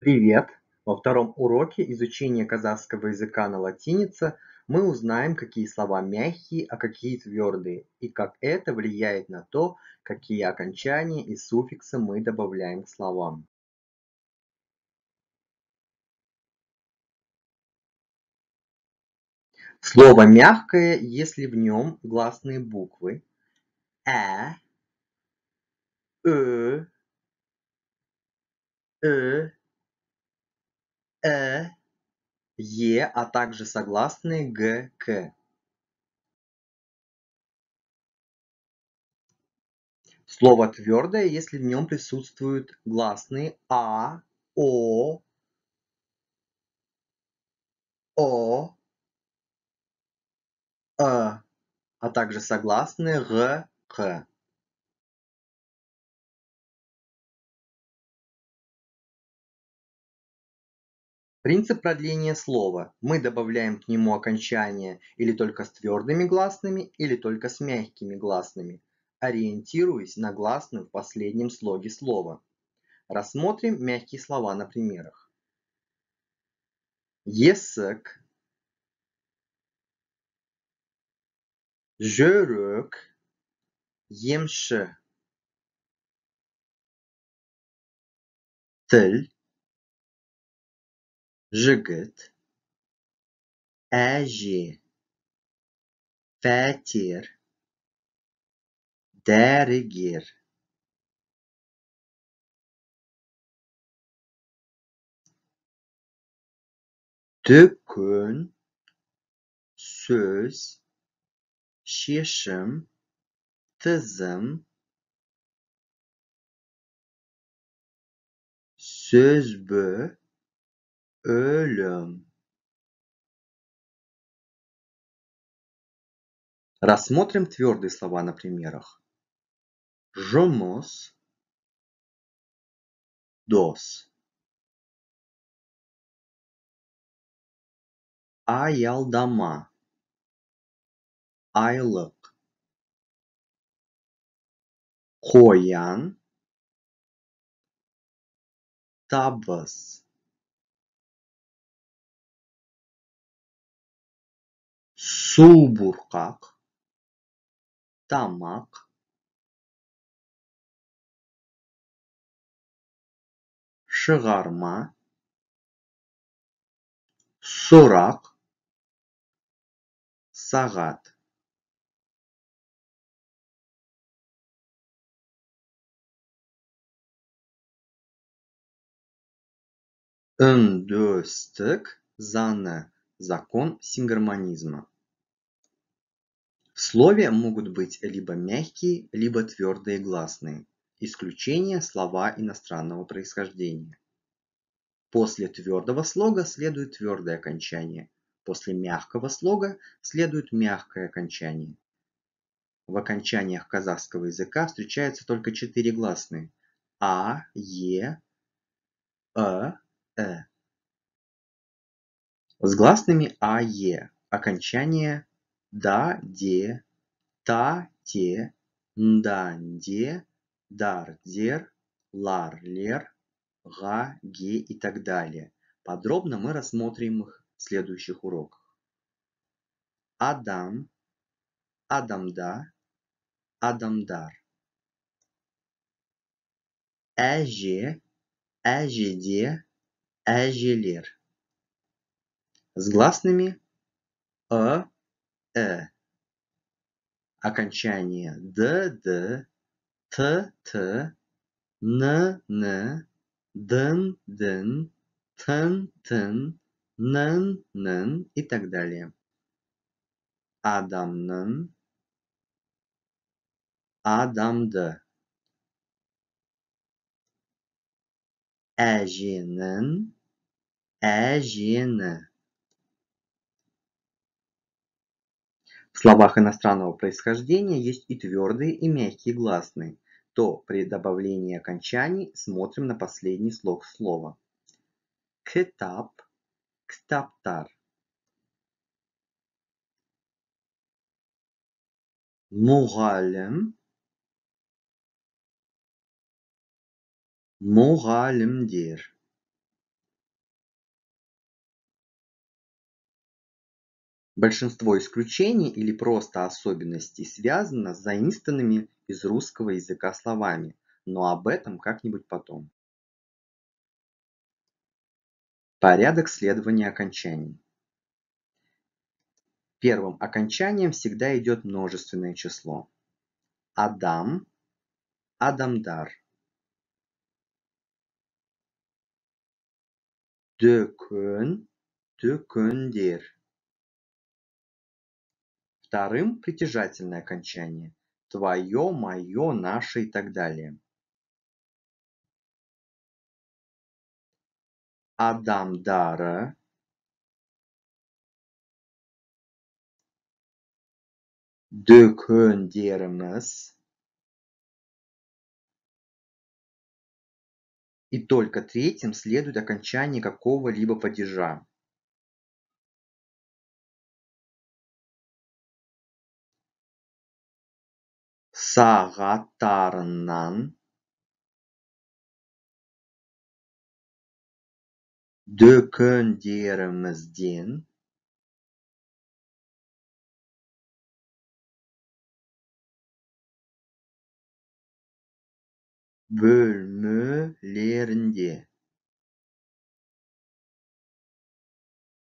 Привет! Во втором уроке изучения казахского языка на латинице мы узнаем, какие слова мягкие, а какие твердые, и как это влияет на то, какие окончания и суффиксы мы добавляем к словам. Слово мягкое, если в нем гласные буквы э, э, а также согласные г, к. Слово твердое, если в нем присутствуют гласные о, о, а также согласные р, х. Принцип продления слова. Мы добавляем к нему окончания или только с твердыми гласными, или только с мягкими гласными, ориентируясь на гласную в последнем слоге слова. Рассмотрим мягкие слова на примерах. Есік, жүрек, емші, тіл, жігіт, әже, пәтер, дәрігер. Дүкен, сөз, шешім, тізім, сөзбі, өлім. Рассмотрим твердые слова на примерах. Жұмыс, дос. Аялдама, айлық. Қоян, табыс. Субұрқақ, тамақ. Шығарма, сұрақ, сағат. Үндестік заңы, закон сингармонизма. В слове могут быть либо мягкие, либо твердые гласные. Исключение слова иностранного происхождения. После твердого слога следует твердое окончание. После мягкого слога следует мягкое окончание. В окончаниях казахского языка встречаются только 4 гласные а, е, э. С гласными а, е окончание да, де, та, те, ндан, де, дар, дер, лар, лер, га, ге и так далее. Подробно мы рассмотрим их в следующих уроках. Адам, адамда, адамдар. Әже, әжеде, әжелер. С гласными э. Окончание д, т, н, дын, тын, нын и так далее. Адамның, адамды. Әженің, әжені. В словах иностранного происхождения есть и твердые, и мягкие гласные. То при добавлении окончаний смотрим на последний слог слова. Кітап, кітаптар. Мұғалім, мұғалімдер. Большинство исключений или просто особенностей связано с заимствованными из русского языка словами, но об этом как-нибудь потом. Порядок следования окончаний. Первым окончанием всегда идет множественное число. Адам, адамдар. Дөкөн, дөкөндер. Вторым притяжательное окончание. Твое, мое, наше и так далее. Адамдары, дөкөндеріміз. И только третьим следует окончание какого-либо падежа. Сағаттарынан, дөкөндерімізден, бөлмелерінде.